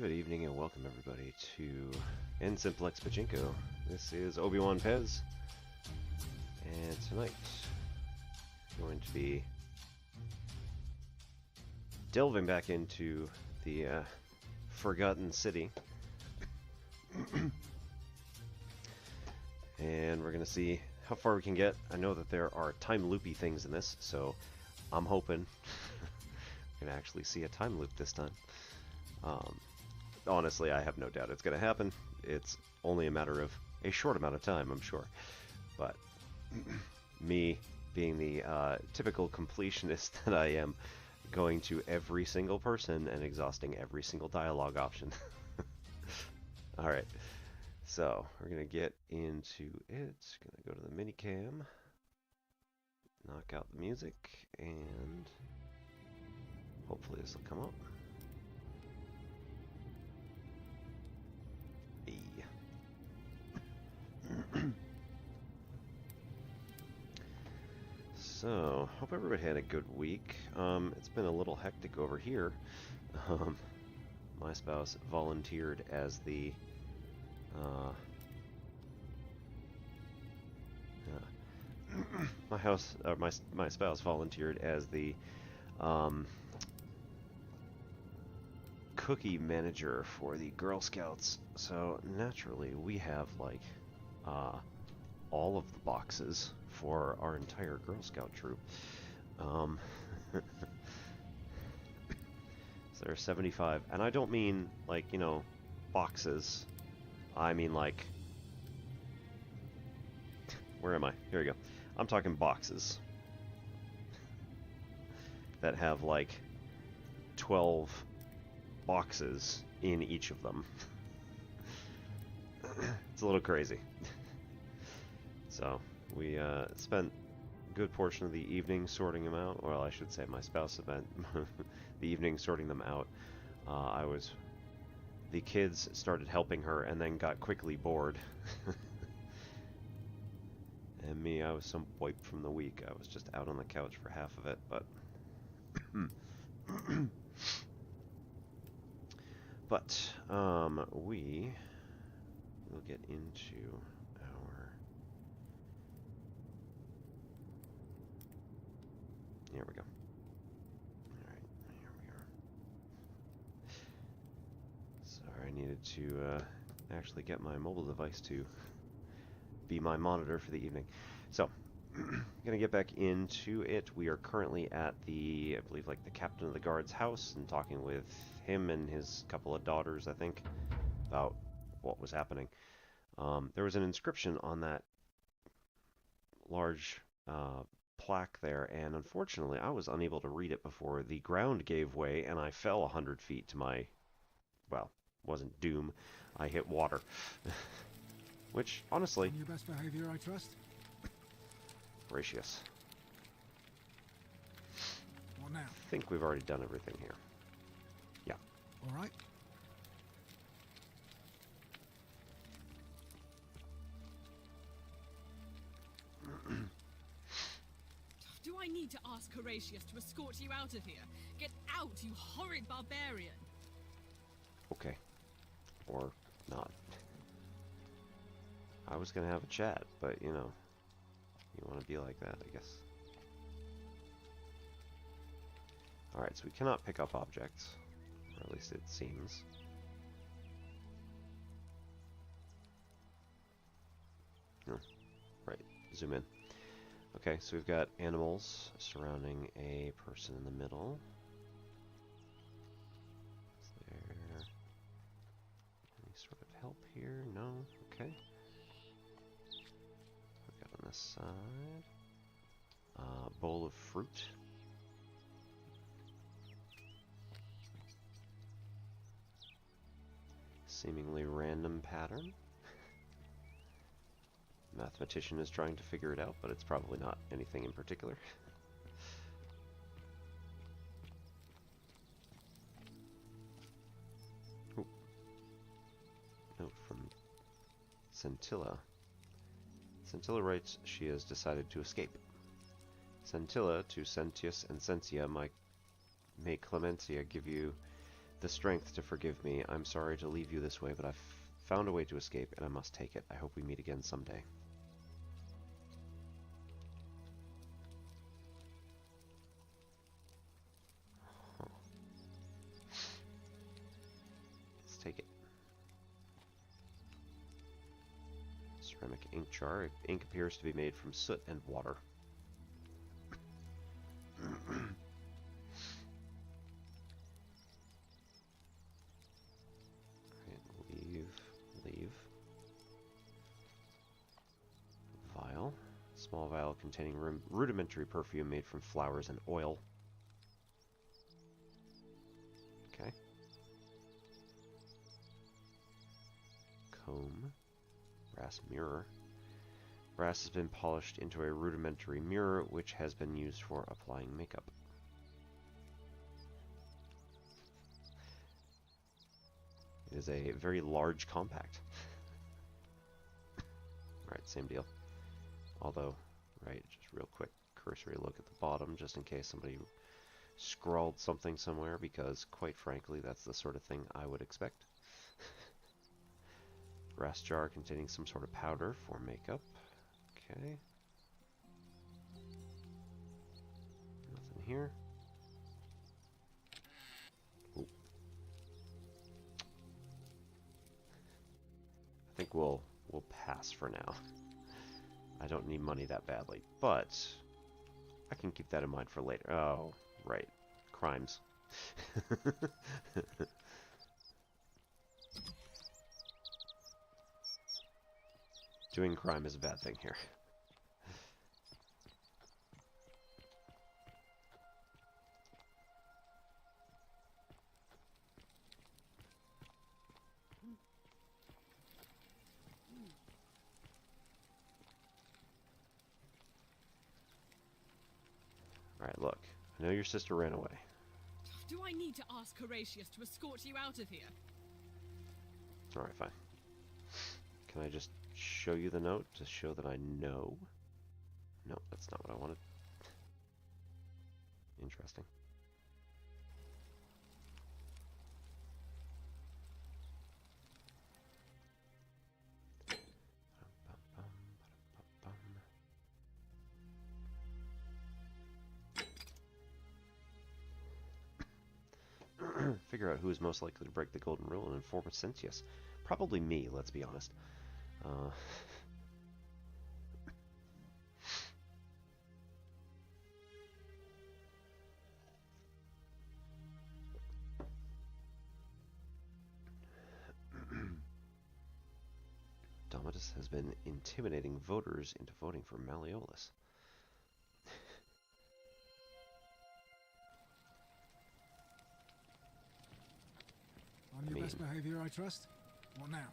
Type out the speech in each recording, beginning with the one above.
Good evening and welcome everybody to N Simplex Pachinko. This is Obi-Wan Pez, and tonight we're going to be delving back into the Forgotten City, and we're going to see how far we can get. I know that there are time loopy things in this, so I'm hoping we can actually see a time loop this time. Honestly, I have no doubt it's going to happen. It's only a matter of a short amount of time, I'm sure. But me being the typical completionist that I am, going to every single person and exhausting every single dialogue option. Alright, so we're going to get into it. Going to go to the minicam, knock out the music, and hopefully this will come up. So, hope everybody had a good week. It's been a little hectic over here. My spouse volunteered as the my spouse volunteered as the cookie manager for the Girl Scouts. So naturally, we have like all of the boxes for our entire Girl Scout troop. So there are 75, and I don't mean like, you know, boxes. I mean like, where am I? Here we go. I'm talking boxes that have like 12 boxes in each of them. It's a little crazy. So we spent a good portion of the evening sorting them out. Well, I should say my spouse spent the evening sorting them out. The kids started helping her and then got quickly bored. And me, I was some wiped from the week. I was just out on the couch for half of it, but we will get into our... Here we go. Alright, here we are. Sorry, I needed to actually get my mobile device to be my monitor for the evening. So, gonna get back into it. We are currently at the, I believe, like the captain of the guard's house and talking with him and his couple of daughters, I think, about what was happening. There was an inscription on that large plaque there, and unfortunately I was unable to read it before the ground gave way and I fell 100 feet to my, well, wasn't doom, I hit water. Which, honestly... On your best behavior, I trust? Gracious. What now? I think we've already done everything here. Yeah. All right. Do I need to ask Horatius to escort you out of here? Get out, you horrid barbarian! Okay. Or not. I was gonna have a chat, but you know, you want to be like that, I guess. Alright, so we cannot pick up objects, or at least it seems. Oh, right, zoom in. Okay, so we've got animals surrounding a person in the middle. Is there any sort of help here? No? Okay. We've got on this side bowl of fruit. Seemingly random pattern. Mathematician is trying to figure it out, but it's probably not anything in particular. Ooh. Note from Scintilla. Scintilla writes she has decided to escape. Scintilla to Sentius and Sentia, may Clementia give you the strength to forgive me. I'm sorry to leave you this way, but I've found a way to escape, and I must take it. I hope we meet again someday. Huh. Let's take it. Ceramic ink jar. Ink appears to be made from soot and water. Leave. Vial. Small vial containing rudimentary perfume made from flowers and oil. Okay. Comb. Brass mirror. Brass has been polished into a rudimentary mirror, which has been used for applying makeup. It is a very large compact. Right, same deal. Although, right, just real quick, cursory look at the bottom, just in case somebody scrawled something somewhere, because, quite frankly, that's the sort of thing I would expect. Brass jar containing some sort of powder for makeup. Okay. Nothing here. Ooh. I think we'll pass for now. I don't need money that badly, but I can keep that in mind for later. Oh, right. Crimes. Doing crime is a bad thing here. Alright, look. I know your sister ran away. Do I need to ask Horatius to escort you out of here? Alright, fine. Can I just show you the note to show that I know? No, that's not what I wanted. Interesting. Figure out who is most likely to break the golden rule and inform Sentius. Probably me, let's be honest. Domitus has been intimidating voters into voting for Malleolus. On your best behavior, I trust? What now?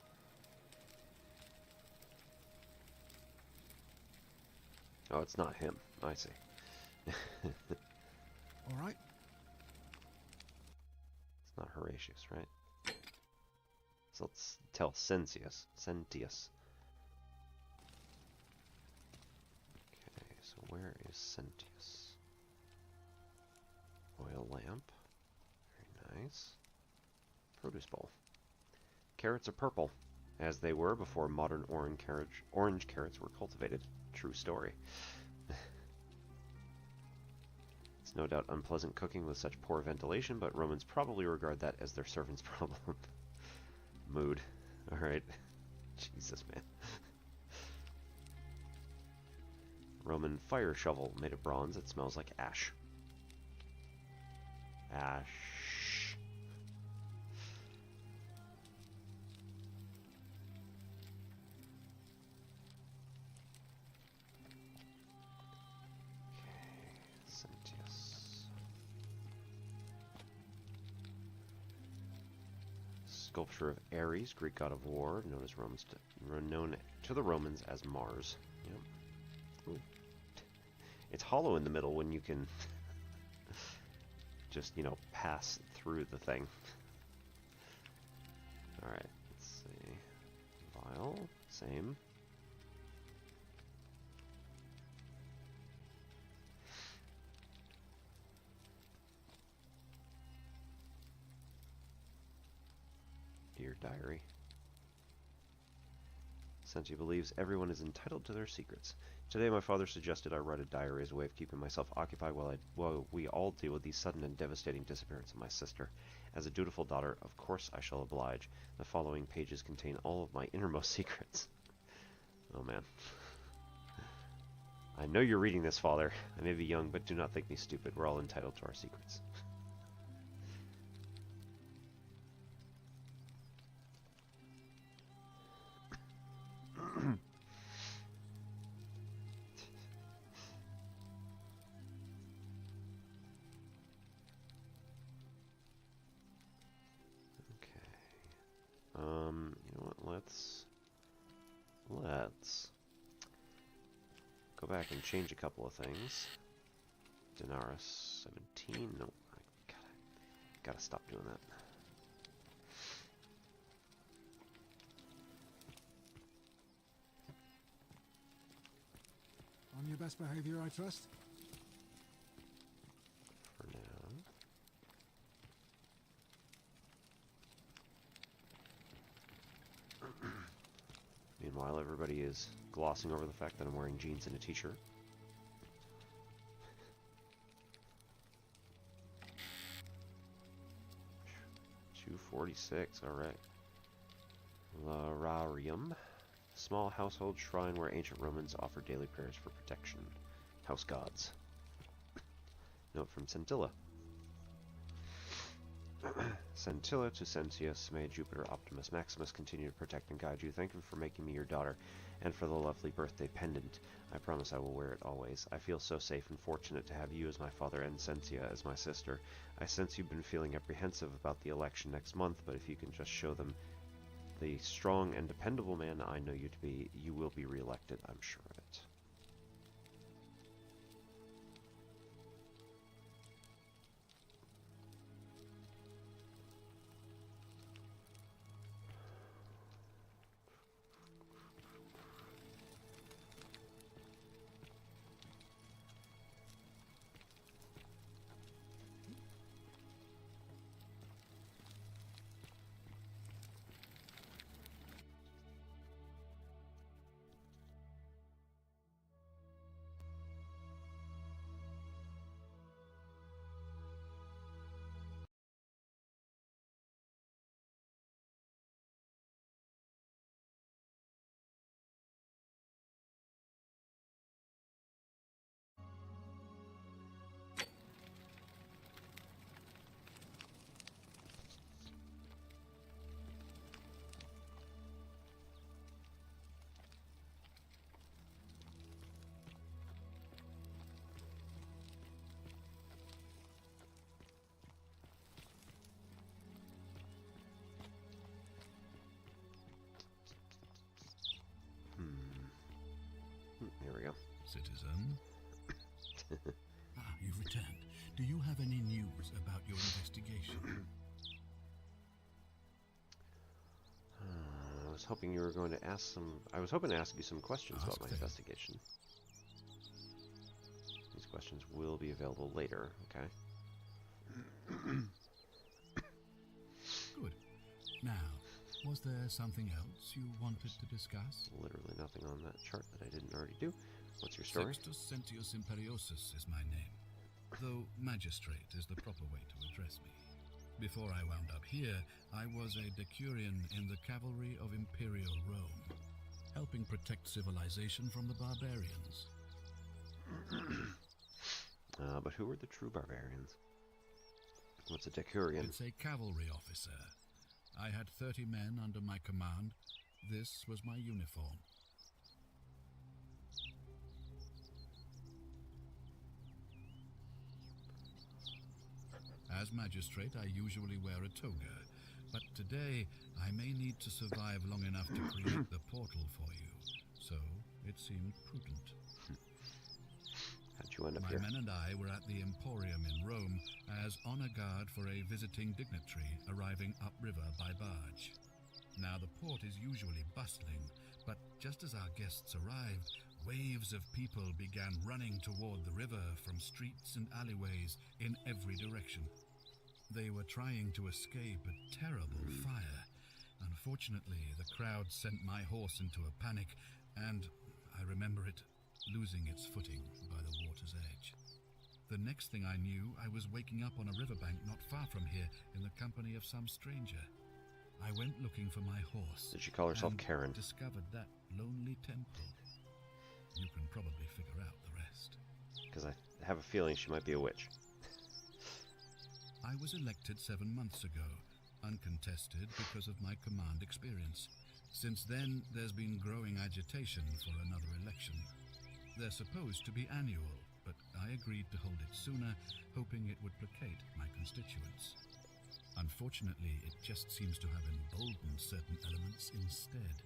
Oh, it's not him. I see. All right. It's not Horatius, right? So let's tell Sentius. Okay, so where is Sentius? Oil lamp. Very nice. Produce bowl. Carrots are purple, as they were before modern orange carrots were cultivated. True story. It's no doubt unpleasant cooking with such poor ventilation, but Romans probably regard that as their servant's problem. Mood. Alright. Jesus, man. Roman fire shovel made of bronze. It smells like ash. Ash. Sculpture of Ares, Greek god of war, known to the Romans as Mars. Yep. Ooh. It's hollow in the middle when you can just, you know, pass through the thing. Alright, let's see. Vial, same. diary. Sentia believes everyone is entitled to their secrets. Today my father suggested I write a diary as a way of keeping myself occupied while we all deal with the sudden and devastating disappearance of my sister. As a dutiful daughter, of course I shall oblige. The following pages contain all of my innermost secrets. Oh man. I know you're reading this, Father. I may be young, but do not think me stupid. We're all entitled to our secrets. You know what, let's go back and change a couple of things. Denarius 17, no, I gotta stop doing that. On your best behavior, I trust? For now. Meanwhile, everybody is glossing over the fact that I'm wearing jeans and a t-shirt. $246, alright. Lararium. Small household shrine where ancient Romans offered daily prayers for protection. House gods. Note from Centilla. Centilla to Sentius, may Jupiter Optimus Maximus continue to protect and guide you. Thank you for making me your daughter, and for the lovely birthday pendant. I promise I will wear it always. I feel so safe and fortunate to have you as my father and Sentia as my sister. I sense you've been feeling apprehensive about the election next month, but if you can just show them the strong and dependable man I know you to be, you will be re-elected, I'm sure of it. Here we go. Citizen? You've returned. Do you have any news about your investigation? I was hoping you were going to ask some... I was hoping to ask you some questions about my investigation. These questions will be available later, okay? Good. Now, was there something else you wanted to discuss? Literally nothing on that chart that I didn't already do. What's your story? Sextus Sentius Imperiosus is my name, though magistrate is the proper way to address me. Before I wound up here, I was a decurion in the cavalry of Imperial Rome, helping protect civilization from the barbarians. But who were the true barbarians? What's a decurion? It's a cavalry officer. I had 30 men under my command. This was my uniform. As magistrate, I usually wear a toga, but today I may need to survive long enough to create the portal for you, so it seemed prudent. How'd you end up My here? men and I were at the Emporium in Rome as honor guard for a visiting dignitary arriving upriver by barge. Now the port is usually bustling, but just as our guests arrived, waves of people began running toward the river from streets and alleyways in every direction. They were trying to escape a terrible fire, Unfortunately, the crowd sent my horse into a panic, and I remember it losing its footing by the water's edge. The next thing I knew, I was waking up on a riverbank not far from here in the company of some stranger. I went looking for my horse. Did she call herself and Karen? Discovered that lonely temple. You can probably figure out the rest. Because I have a feeling she might be a witch. I was elected 7 months ago, uncontested because of my command experience. Since then, there's been growing agitation for another election. They're supposed to be annual, but I agreed to hold it sooner, hoping it would placate my constituents. Unfortunately, it just seems to have emboldened certain elements instead.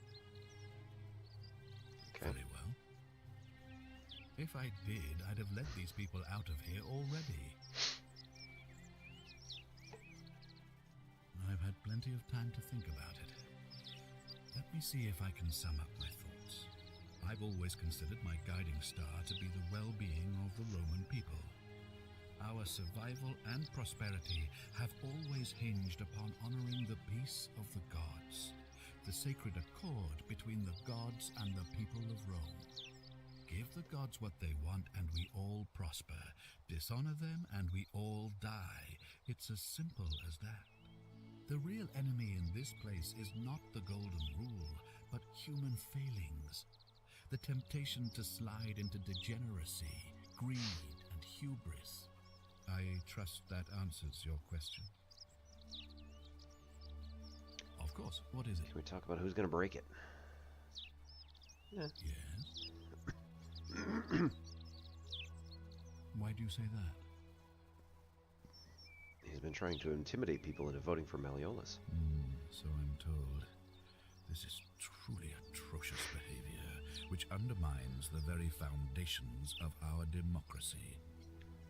Okay. Very well. If I did, I'd have let these people out of here already. I've had plenty of time to think about it. Let me see if I can sum up my thoughts. I've always considered my guiding star to be the well-being of the Roman people. Our survival and prosperity have always hinged upon honoring the peace of the gods, the sacred accord between the gods and the people of Rome. Give the gods what they want and we all prosper. Dishonor them and we all die. It's as simple as that. The real enemy in this place is not the golden rule, but human failings. The temptation to slide into degeneracy, greed, and hubris. I trust that answers your question. Of course, what is it? Can we talk about who's going to break it? Yeah. Yes? Why do you say that? He's been trying to intimidate people into voting for Malleolus. So I'm told. This is truly atrocious behavior, which undermines the very foundations of our democracy.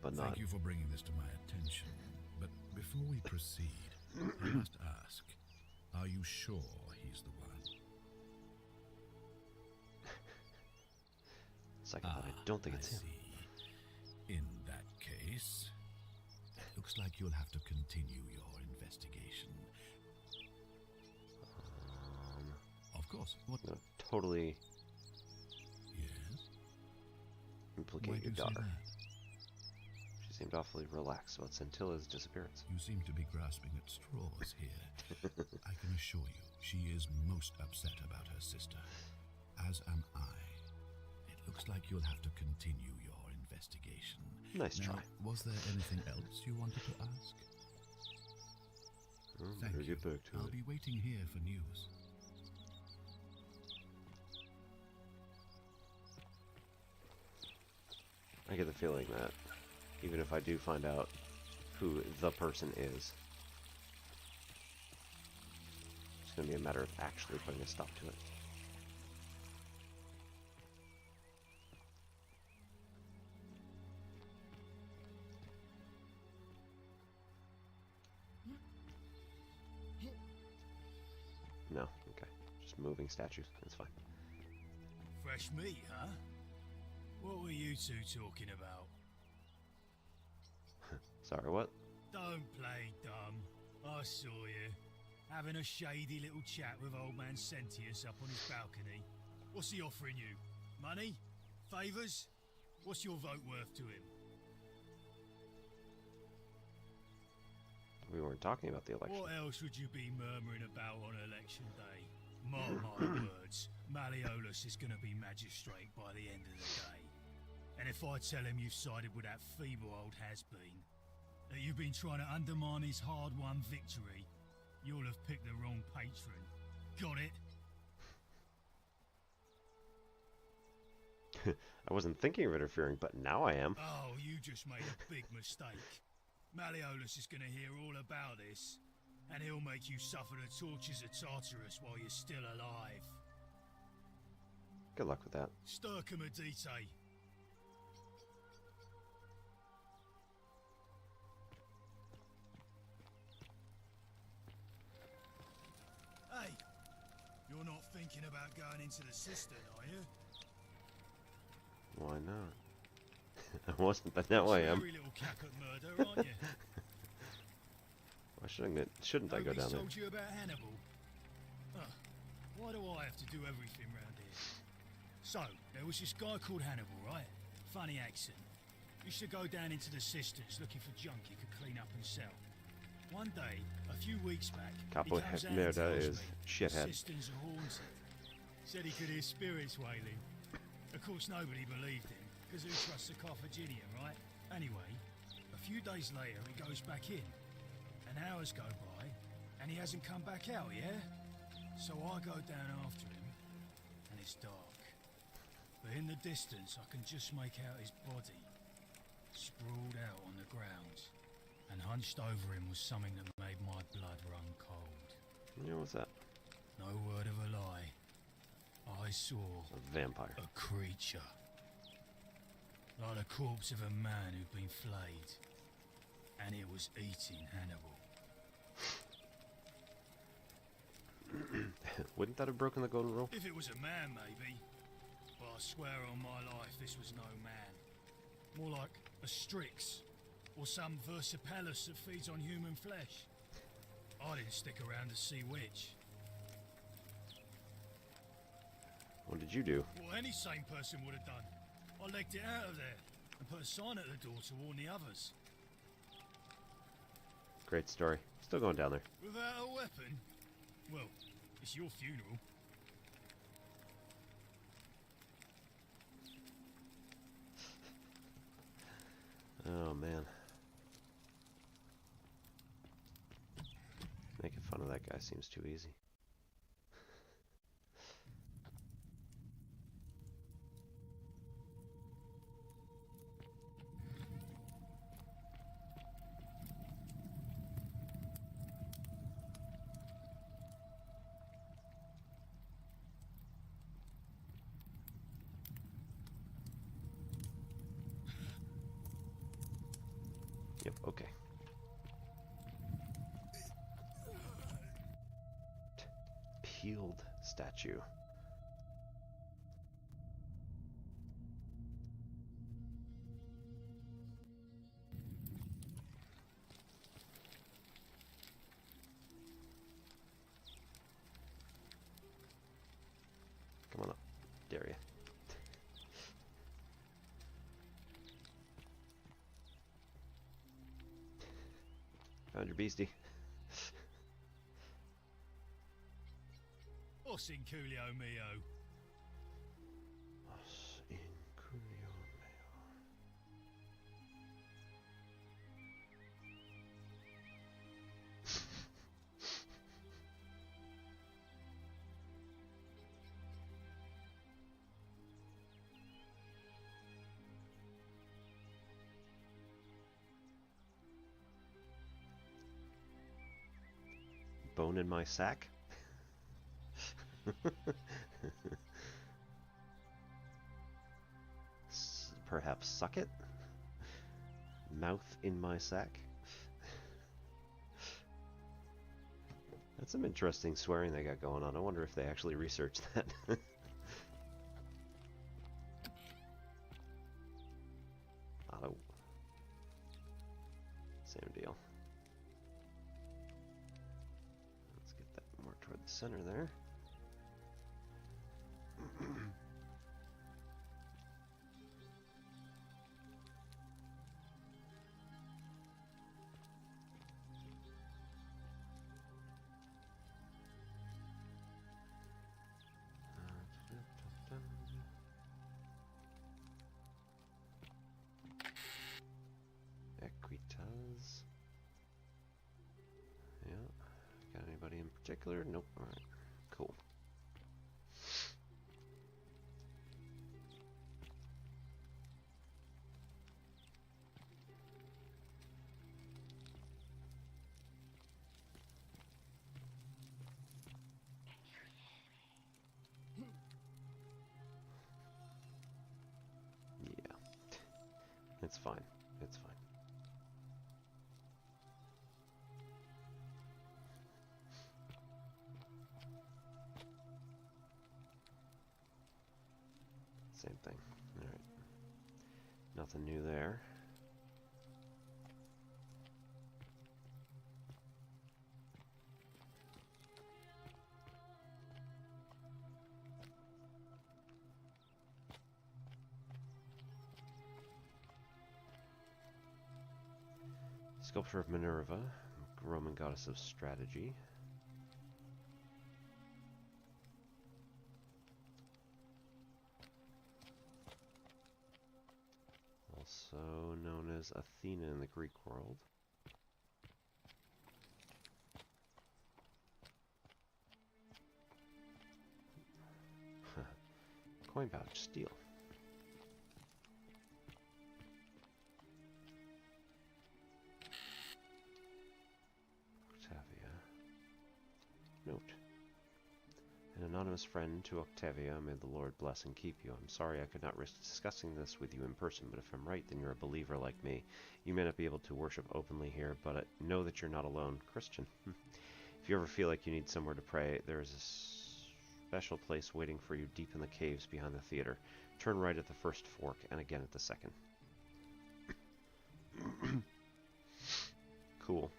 But not. Thank you for bringing this to my attention. But before we proceed, I must ask, are you sure he's the one? Second thought, I don't think it's him. See. In that case, it looks like you'll have to continue your investigation. Of course. What? No, totally Yes? Why implicate do your you say daughter. that? She seemed awfully relaxed about Scintilla's disappearance. You seem to be grasping at straws here. I can assure you, she is most upset about her sister. As am I. It looks like you'll have to continue your investigation. Nice Now, try. was there anything else you wanted to ask? Thank Better you. get back to I'll it. be waiting here for news. I get the feeling that even if I do find out who the person is, it's going to be a matter of actually putting a stop to it. No, okay. Just moving statues. That's fine. Fresh meat, huh? What were you two talking about? Sorry, what? Don't play dumb. I saw you. Having a shady little chat with old man Sentius up on his balcony. What's he offering you? Money? Favours? What's your vote worth to him? We weren't talking about the election. What else would you be murmuring about on election day? Mark my words, Malleolus is going to be magistrate by the end of the day. And if I tell him you've sided with that feeble old has-been, that you've been trying to undermine his hard-won victory, you'll have picked the wrong patron. Got it? I wasn't thinking of interfering, but now I am. Oh, you just made a big mistake. Malleolus is going to hear all about this, and he'll make you suffer the tortures of Tartarus while you're still alive. Good luck with that. Stircum Adite. Hey, you're not thinking about going into the cistern, are you? Why not? I wasn't, but now I am. Scary little cack at murder, aren't you? Why shouldn't I go down there? Told you about Hannibal? Why do I have to do everything round here? So, there was this guy called Hannibal, right? Funny accent. Used to go down into the cisterns looking for junk he could clean up and sell. One day, a few weeks back, he comes out and tells me the cisterns are haunted. Said he could hear spirits wailing. Of course, nobody believed him, because who trusts a Carthaginian, right? Anyway, a few days later, he goes back in. And hours go by, and he hasn't come back out, yeah? So I go down after him, and it's dark. But in the distance, I can just make out his body, sprawled out on the ground. And hunched over him was something that made my blood run cold. Yeah, what's that? No word of a lie. I saw a vampire. A creature. Like the corpse of a man who'd been flayed. And it was eating Hannibal. Wouldn't that have broken the golden rule? If it was a man, maybe. But I swear on my life this was no man. More like a Strix. Or some Versipelus that feeds on human flesh. I didn't stick around to see which. What did you do? What any sane person would have done. I legged it out of there and put a sign at the door to warn the others. Great story. Still going down there. Without a weapon? Well, it's your funeral. Oh, man. Making fun of that guy seems too easy. Yep, okay. Peeled statue. Come on up, dare ya. Found your beastie. Os in Coolio Mio. Os in Coolio Mio. Bone in my sack? Perhaps suck it? Mouth in my sack? That's some interesting swearing they got going on. I wonder if they actually researched that. Auto. Same deal. Let's get that more toward the center there. Equitas. Yeah. Got anybody in particular? Nope. Alright. Cool. Yeah. It's fine. It's fine. Same thing. Alright. Nothing new there. Sculpture of Minerva, Roman goddess of strategy. Also known as Athena in the Greek world. Coin pouch, steel. Octavia. Note. An anonymous friend to Octavia, may the Lord bless and keep you. I'm sorry I could not risk discussing this with you in person, but if I'm right, then you're a believer like me. You may not be able to worship openly here, but I know that you're not alone. Christian. If you ever feel like you need somewhere to pray, there is a special place waiting for you deep in the caves behind the theater. Turn right at the first fork, and again at the second. Cool.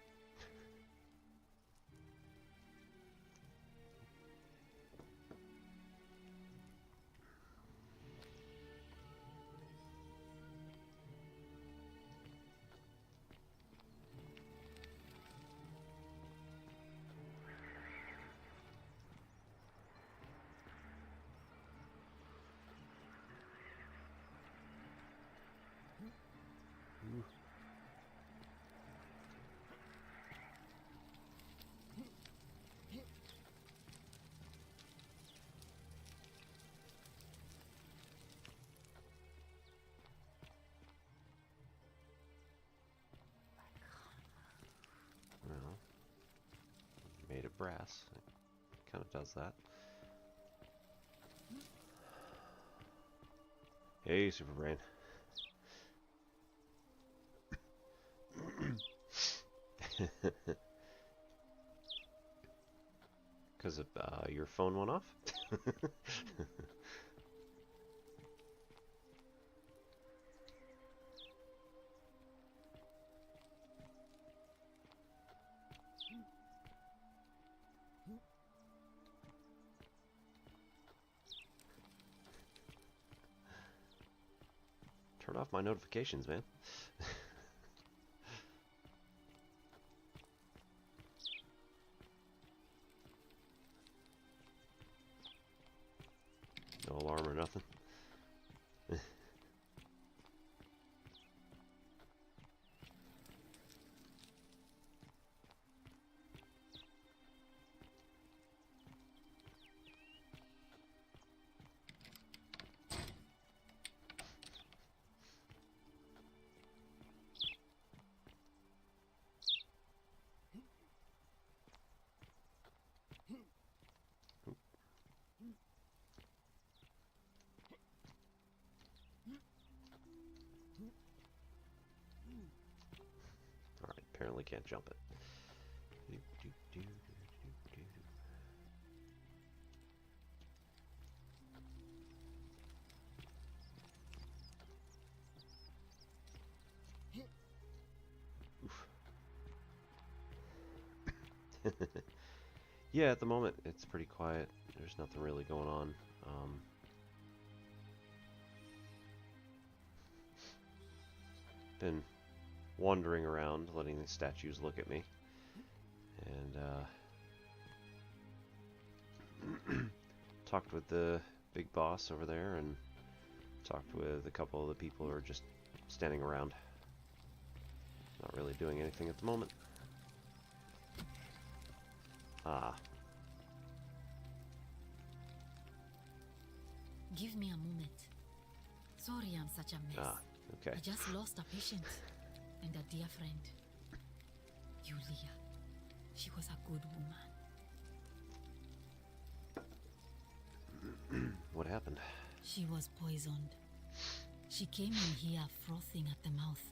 Well, made of brass. It kind of does that. Hey, Superbrain. Because your phone went off? Turn off my notifications, man. No alarm or nothing. Alright, apparently can't jump it. Oof. Yeah, at the moment it's pretty quiet. There's nothing really going on. Been wandering around, letting the statues look at me, and talked with the big boss over there, and talked with a couple of the people who are just standing around, not really doing anything at the moment. Ah. Give me a moment. Sorry I'm such a mess. Ah, okay. I just lost a patient and a dear friend. Yulia. She was a good woman. What happened? She was poisoned. She came in here frothing at the mouth.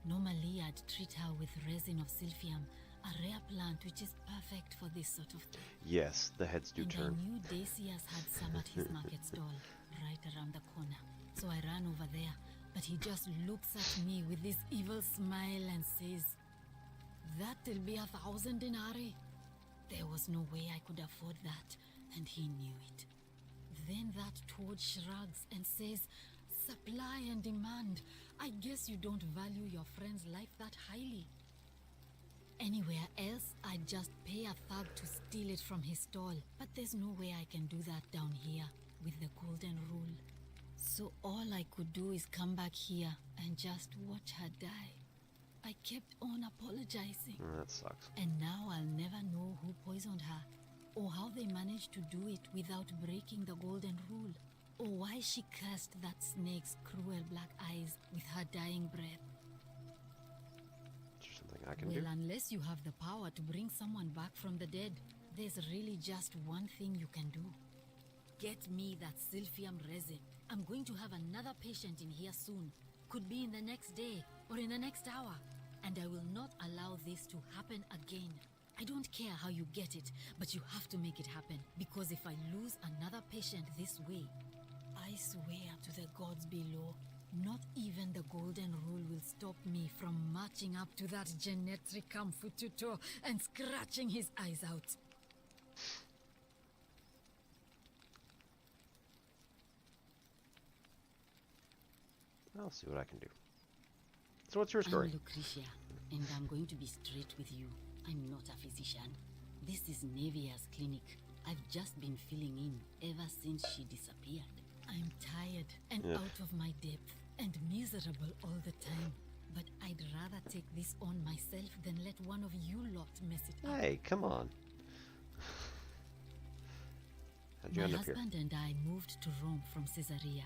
Normally I'd treat her with resin of silphium, a rare plant which is perfect for this sort of thing. Yes, the heads do And turn. I knew Decius had some at his market stall, right around the corner. So I ran over there, but he just looks at me with this evil smile and says, "That'll be 1,000 denarii." There was no way I could afford that, and he knew it. Then that toad shrugs and says, "Supply and demand. I guess you don't value your friend's life that highly." anywhere else, I'd just pay a thug to steal it from his stall. But there's no way I can do that down here with the golden rule. So all I could do is come back here and just watch her die. I kept on apologizing. That sucks. And now I'll never know who poisoned her, or how they managed to do it without breaking the golden rule, or why she cursed that snake's cruel black eyes with her dying breath. Is there something I can Well, do? unless you have the power to bring someone back from the dead, there's really just one thing you can do. Get me that silphium resin. I'm going to have another patient in here soon. Could be in the next day, or in the next hour. And I will not allow this to happen again. I don't care how you get it, but you have to make it happen. Because if I lose another patient this way, I swear to the gods below, not even the golden rule will stop me from marching up to that Genetricum Fututo and scratching his eyes out. I'll see what I can do. So what's your story? I'm Lucretia, and I'm going to be straight with you. I'm not a physician. This is Nevia's clinic. I've just been filling in ever since she disappeared. I'm tired and out of my depth and miserable all the time. But I'd rather take this on myself than let one of you lot mess it up. Hey, come on. How'd you My end up here? husband and I moved to Rome from Caesarea.